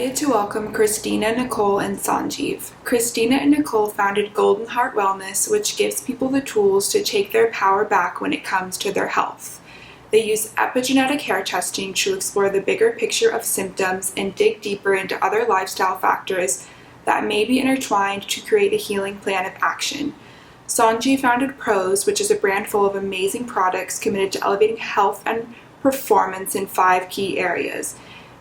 excited to welcome Christina, Nicole, and Sanjeev. Christina and Nicole founded Golden Heart Wellness, which gives people the tools to take their power back when it comes to their health. They use epigenetic hair testing to explore the bigger picture of symptoms and dig deeper into other lifestyle factors that may be intertwined to create a healing plan of action. Sanjeev founded Pros, which is a brand full of amazing products committed to elevating health and performance in 5 key areas: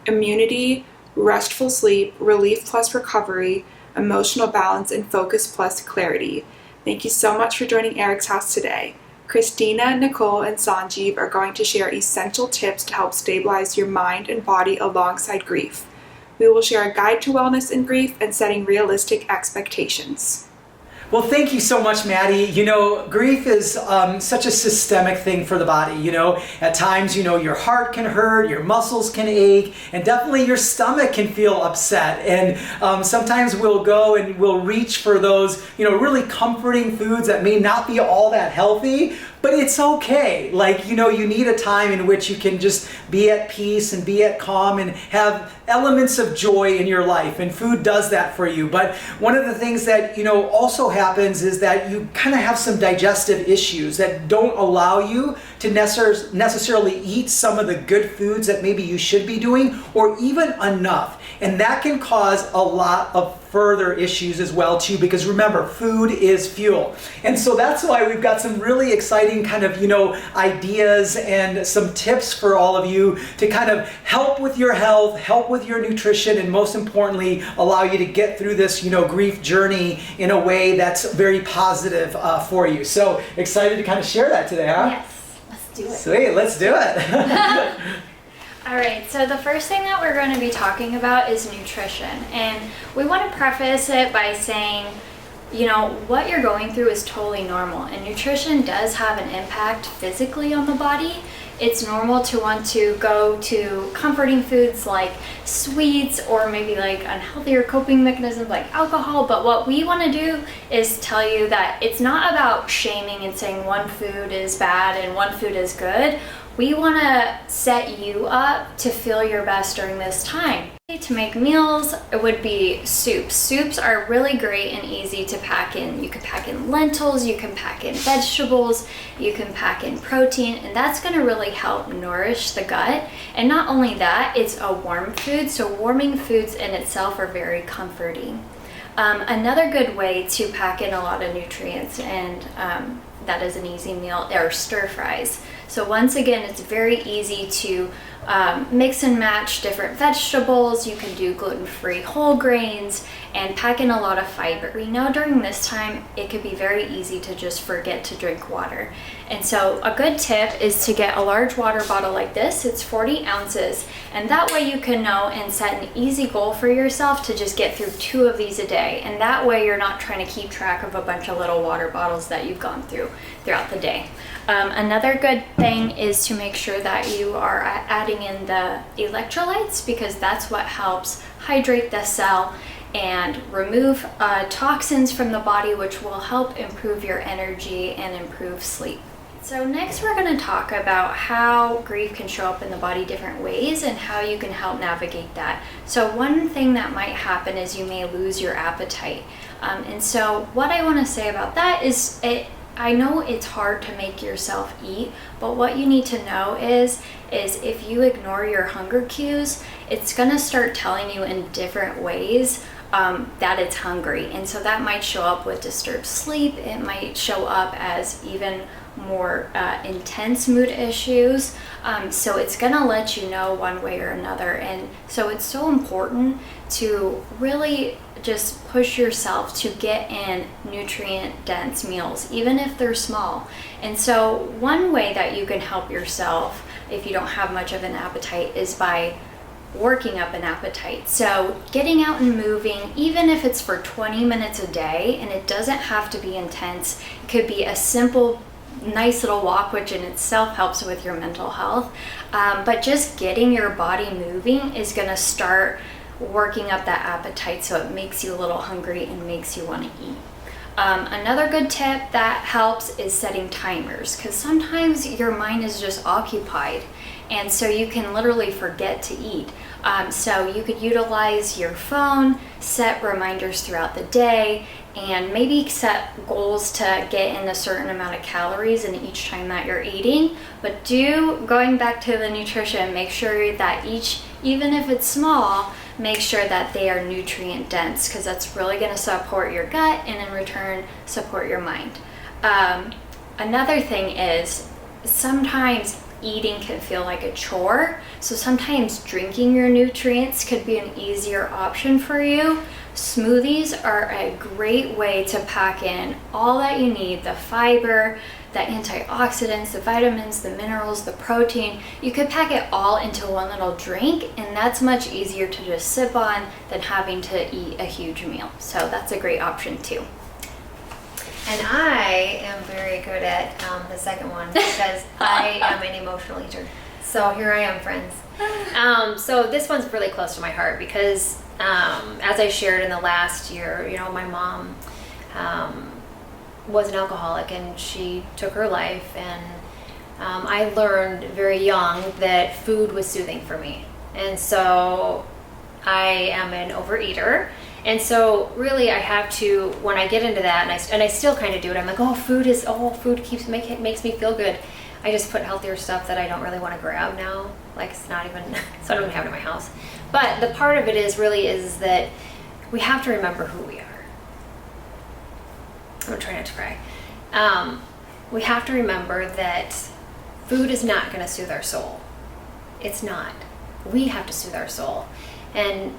immunity, restful sleep, relief plus recovery, emotional balance, and focus plus clarity. Thank you so much for joining EricsHouse today. Christina, Nicole, and Sanjeev are going to share essential tips to help stabilize your mind and body alongside grief. We will share a guide to wellness in grief and setting realistic expectations. Well, thank you so much, Maddie. Grief is such a systemic thing for the body. At times, your heart can hurt, your muscles can ache, and definitely your stomach can feel upset. And sometimes we'll go and we'll reach for those, really comforting foods that may not be all that healthy, but it's okay. You need a time in which you can just be at peace and be at calm and have elements of joy in your life, and food does that for you. But one of the things that also happens is that you kind of have some digestive issues that don't allow you to necessarily eat some of the good foods that maybe you should be doing, or even enough. And that can cause a lot of further issues as well too, because remember, food is fuel. And so that's why we've got some really exciting kind of ideas and some tips for all of you to kind of help with your health, help with your nutrition, and most importantly allow you to get through this grief journey in a way that's very positive for you. So excited to kind of share that today, huh? Yes, let's do it. Sweet, let's do it. All right, so the first thing that we're going to be talking about is nutrition. And we want to preface it by saying, what you're going through is totally normal. And nutrition does have an impact physically on the body. It's normal to want to go to comforting foods like sweets or maybe like unhealthier coping mechanisms like alcohol. But what we want to do is tell you that it's not about shaming and saying one food is bad and one food is good. We want to set you up to feel your best during this time. To make meals, it would be soups. Soups are really great and easy to pack in. You can pack in lentils, you can pack in vegetables, you can pack in protein, and that's going to really help nourish the gut. And not only that, it's a warm food, so warming foods in itself are very comforting. Another good way to pack in a lot of nutrients, and that is an easy meal, are stir fries. So once again, it's very easy to mix and match different vegetables. You can do gluten-free whole grains and pack in a lot of fiber. We know during this time, it could be very easy to just forget to drink water. And so a good tip is to get a large water bottle like this. It's 40 ounces. And that way you can know and set an easy goal for yourself to just get through 2 of these a day. And that way you're not trying to keep track of a bunch of little water bottles that you've gone through throughout the day. Another good thing is to make sure that you are adding in the electrolytes, because that's what helps hydrate the cell and remove toxins from the body, which will help improve your energy and improve sleep. So next we're going to talk about how grief can show up in the body different ways and how you can help navigate that. So one thing that might happen is you may lose your appetite. And so what I want to say about that is I know it's hard to make yourself eat, but what you need to know is if you ignore your hunger cues, it's going to start telling you in different ways that it's hungry. And so that might show up with disturbed sleep. It might show up as even more intense mood issues. So it's going to let you know one way or another. And so it's so important to really just push yourself to get in nutrient dense meals, even if they're small. And so one way that you can help yourself if you don't have much of an appetite is by working up an appetite. So getting out and moving, even if it's for 20 minutes a day, and it doesn't have to be intense. It could be a simple nice little walk, which in itself helps with your mental health. But just getting your body moving is going to start working up that appetite, so it makes you a little hungry and makes you want to eat. Another good tip that helps is setting timers, because sometimes your mind is just occupied and so you can literally forget to eat. So you could utilize your phone, set reminders throughout the day, and maybe set goals to get in a certain amount of calories in each time that you're eating. But going back to the nutrition, make sure that even if it's small, make sure that they are nutrient dense, because that's really going to support your gut and in return support your mind. Another thing is sometimes eating can feel like a chore, so sometimes drinking your nutrients could be an easier option for you. Smoothies are a great way to pack in all that you need, the fiber, the antioxidants, the vitamins, the minerals, the protein. You could pack it all into one little drink, and that's much easier to just sip on than having to eat a huge meal. So that's a great option too. And I am very good at the second one because I am an emotional eater. So here I am, friends. So this one's really close to my heart because as I shared in the last year, my mom was an alcoholic and she took her life, and I learned very young that food was soothing for me. And so I am an overeater. And so really I have to, when I get into that, and I still kind of do it, I'm like, food makes me feel good. I just put healthier stuff that I don't really want to grab now. Like so I don't even have it in my house. But the part of it is that we have to remember who we are. I'm going to try not to cry. We have to remember that food is not going to soothe our soul. It's not. We have to soothe our soul. And,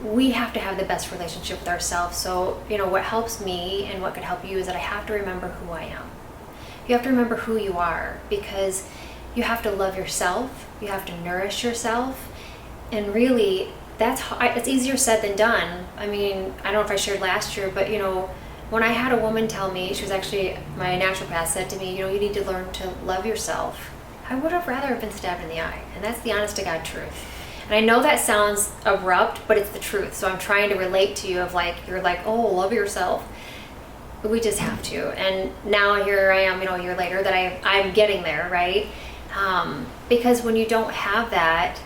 we have to have the best relationship with ourselves. So, what helps me and what could help you is that I have to remember who I am. You have to remember who you are, because you have to love yourself. You have to nourish yourself. And really, it's easier said than done. I mean, I don't know if I shared last year, but, when I had a woman tell me, she was actually, my naturopath said to me, you need to learn to love yourself. I would have rather have been stabbed in the eye. And that's the honest to God truth. And I know that sounds abrupt, but it's the truth. So I'm trying to relate to you of you're like, love yourself. But we just have to. And now here I am, a year later that I'm getting there, right? Because when you don't have that,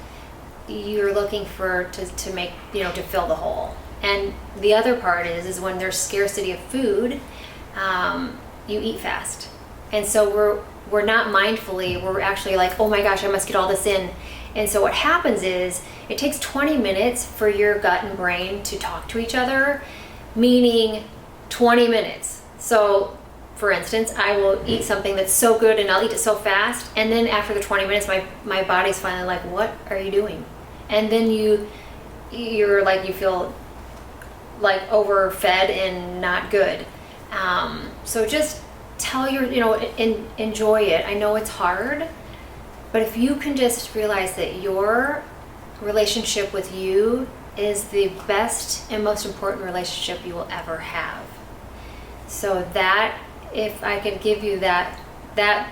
you're looking to make, to fill the hole. And the other part is when there's scarcity of food, you eat fast. And so we're not mindfully, we're actually like, oh my gosh, I must get all this in. And so what happens is it takes 20 minutes for your gut and brain to talk to each other, meaning 20 minutes. So for instance, I will eat something that's so good and I'll eat it so fast. And then after the 20 minutes, my body's finally like, what are you doing? And then you're like, you feel like overfed and not good. So just tell enjoy it. I know it's hard. But if you can just realize that your relationship with you is the best and most important relationship you will ever have. So that, if I could give you that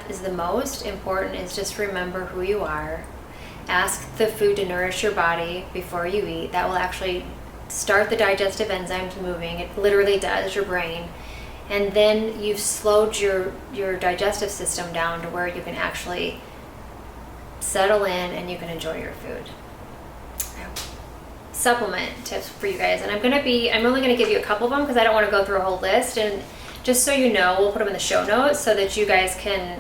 is the most important, is just remember who you are. Ask the food to nourish your body before you eat. That will actually start the digestive enzymes moving. It literally does, your brain. And then you've slowed your digestive system down to where you can actually settle in and you can enjoy your food. Supplement tips for you guys, and I'm only going to give you a couple of them because I don't want to go through a whole list, and just so you know, we'll put them in the show notes so that you guys can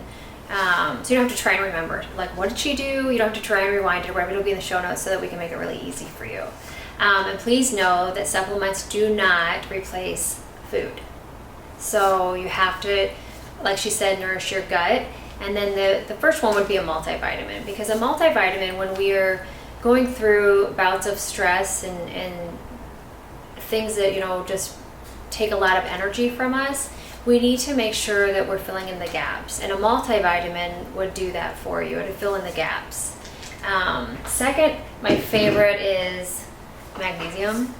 so you don't have to try and remember like what did she do. You don't have to try and rewind it, whatever. It'll be in the show notes so that we can make it really easy for you. And please know that supplements do not replace food, so you have to, like she said, nourish your gut. And then the first one would be a multivitamin, because a multivitamin, when we are going through bouts of stress and things that, just take a lot of energy from us, we need to make sure that we're filling in the gaps. And a multivitamin would do that for you, to fill in the gaps. Second, my favorite is magnesium.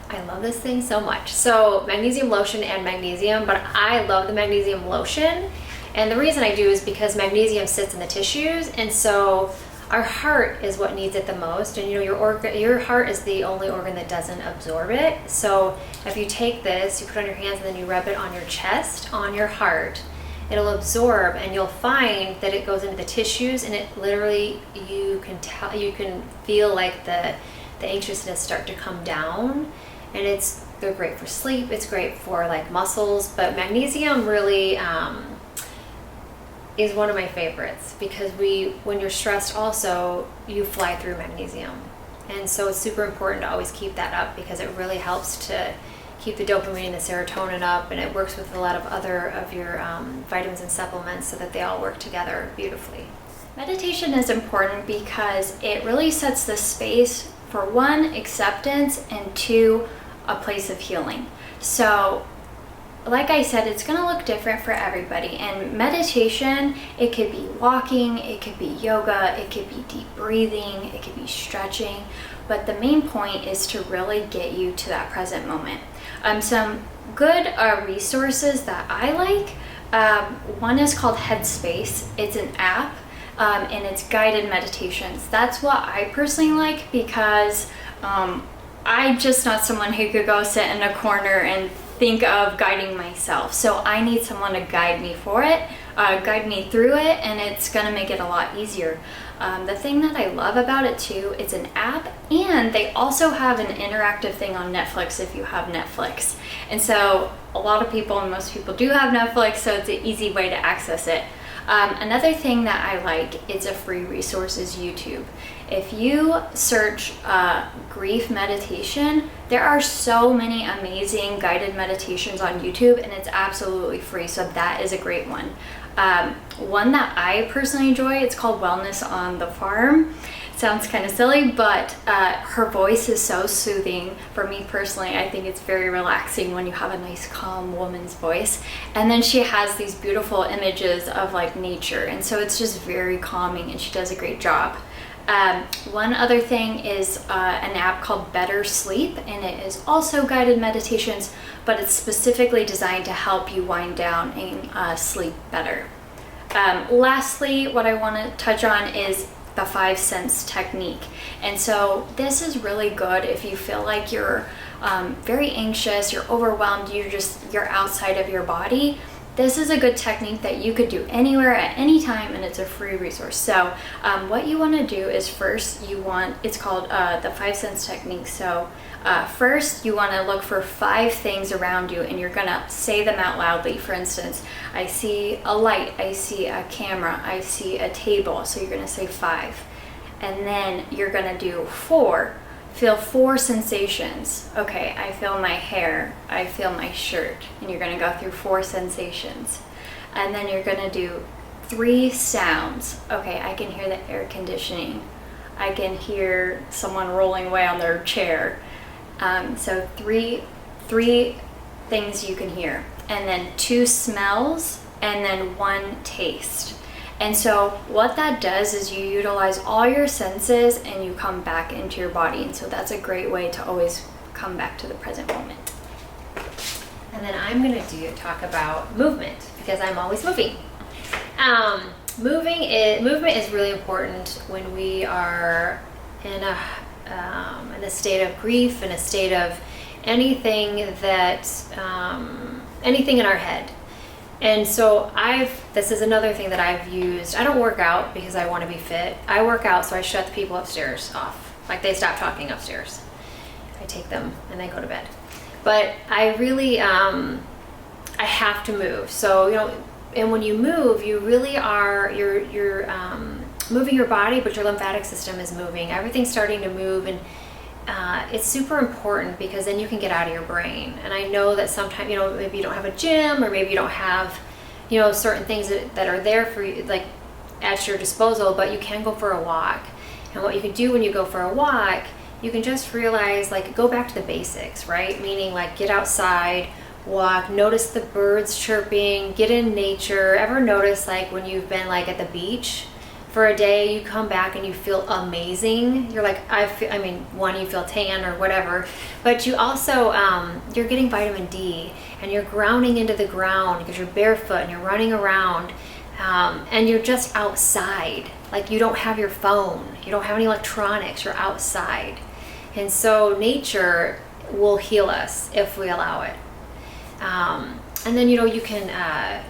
I love this thing so much. So magnesium lotion and magnesium, but I love the magnesium lotion. And the reason I do is because magnesium sits in the tissues, and so our heart is what needs it the most. And your heart is the only organ that doesn't absorb it. So if you take this, you put it on your hands and then you rub it on your chest, on your heart, it'll absorb, and you'll find that it goes into the tissues, and it literally, you can feel like the anxiousness start to come down. And they're great for sleep, it's great for like muscles, but magnesium really is one of my favorites, because when you're stressed also, you fly through magnesium. And so it's super important to always keep that up, because it really helps to keep the dopamine and the serotonin up, and it works with a lot of other of your vitamins and supplements, so that they all work together beautifully. Meditation is important because it really sets the space for 1, acceptance, and 2, a place of healing. So like I said, it's going to look different for everybody. And meditation, it could be walking, it could be yoga, it could be deep breathing, it could be stretching. But the main point is to really get you to that present moment. Some good resources that I like, one is called Headspace. It's an app, and it's guided meditations. That's what I personally like, because I'm just not someone who could go sit in a corner and think of guiding myself. So I need someone to guide me guide me through it, and it's gonna make it a lot easier. The thing that I love about it too, it's an app, and they also have an interactive thing on Netflix if you have Netflix. And so a lot of people, and most people do have Netflix, so it's an easy way to access it. Another thing that I like, it's a free resource, is YouTube. If you search grief meditation, there are so many amazing guided meditations on YouTube, and it's absolutely free, so that is a great one. One that I personally enjoy, it's called Wellness on the Farm. Sounds kind of silly, but her voice is so soothing. For me personally, I think it's very relaxing when you have a nice calm woman's voice. And then she has these beautiful images of like nature, and so it's just very calming, and she does a great job. One other thing is an app called Better Sleep, and it is also guided meditations, but it's specifically designed to help you wind down and sleep better. Lastly, what I want to touch on is the 5 sense technique. And so this is really good if you feel like you're very anxious, you're overwhelmed, you're outside of your body. This is a good technique that you could do anywhere at any time, and it's a free resource. So what you want to do is first it's called the 5 sense technique. So first you want to look for 5 things around you, and you're going to say them out loudly. For instance, I see a light, I see a camera, I see a table. So you're going to say 5. And then you're going to do 4. Feel 4 sensations. Okay, I feel my hair, I feel my shirt, and you're gonna go through 4 sensations. And then you're gonna do 3 sounds. Okay, I can hear the air conditioning. I can hear someone rolling away on their chair. So three things you can hear. And then 2 smells, and then 1 taste. And so what that does is you utilize all your senses and you come back into your body. And so that's a great way to always come back to the present moment. And then I'm going to talk about movement, because I'm always moving. Movement is really important when we are in a state of grief, in a state of anything in our head. And so this is another thing that I've used. I don't work out because I want to be fit. I work out so I shut the people upstairs off. Like, they stop talking upstairs. I take them and they go to bed. But I really, I have to move. So, and when you move, you really are, you're moving your body, but your lymphatic system is moving. Everything's starting to move, and it's super important, because then you can get out of your brain. And I know that sometimes, maybe you don't have a gym, or maybe you don't have, certain things that are there for you, like at your disposal, but you can go for a walk. And what you can do when you go for a walk, you can just realize, like, go back to the basics, right? Meaning, like, get outside, walk, notice the birds chirping, get in nature. Ever notice, like, when you've been, like, at the beach for a day, you come back and you feel amazing? You're like, you feel tan or whatever, but you also, you're getting vitamin D, and you're grounding into the ground because you're barefoot and you're running around, and you're just outside. Like, you don't have your phone, you don't have any electronics, you're outside. And so nature will heal us if we allow it. And then, you can,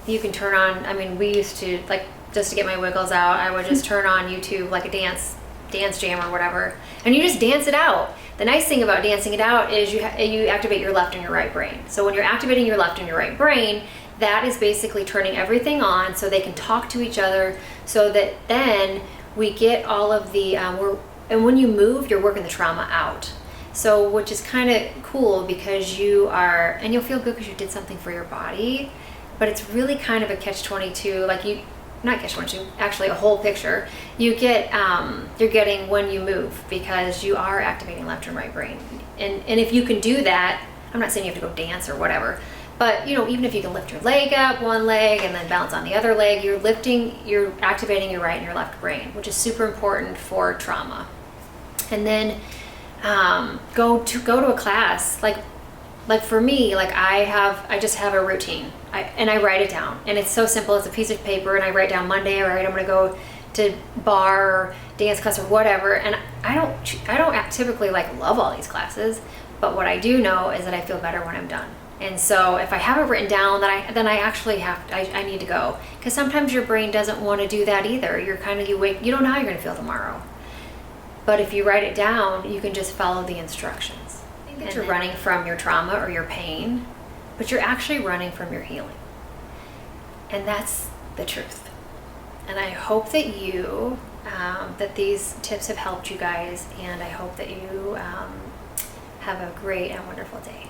You can turn on, I mean, we used to, like, just to get my wiggles out, I would just turn on YouTube, like a dance jam or whatever, and you just dance it out. The nice thing about dancing it out is you activate your left and your right brain. So when you're activating your left and your right brain, that is basically turning everything on so they can talk to each other, so that then we get all of the, and when you move, you're working the trauma out. So, which is kind of cool because and you'll feel good because you did something for your body, but it's really kind of a catch-22, like not catch-22, actually a whole picture. You're getting when you move, because you are activating left and right brain. And if you can do that, I'm not saying you have to go dance or whatever, but even if you can lift your leg up, one leg, and then balance on the other leg, you're activating your right and your left brain, which is super important for trauma. And then go to a class, like for me, like I just have a routine, and I write it down, and it's so simple. It's a piece of paper, and I write down Monday, all right, I'm going to go to bar or dance class or whatever. And I don't typically love all these classes, but what I do know is that I feel better when I'm done. And so if I have it written down, then I actually I need to go, because sometimes your brain doesn't want to do that either. You don't know how you're going to feel tomorrow. But if you write it down, you can just follow the instructions. I think that you're running from your trauma or your pain, but you're actually running from your healing. And that's the truth. And I hope that that these tips have helped you guys, and I hope that you have a great and wonderful day.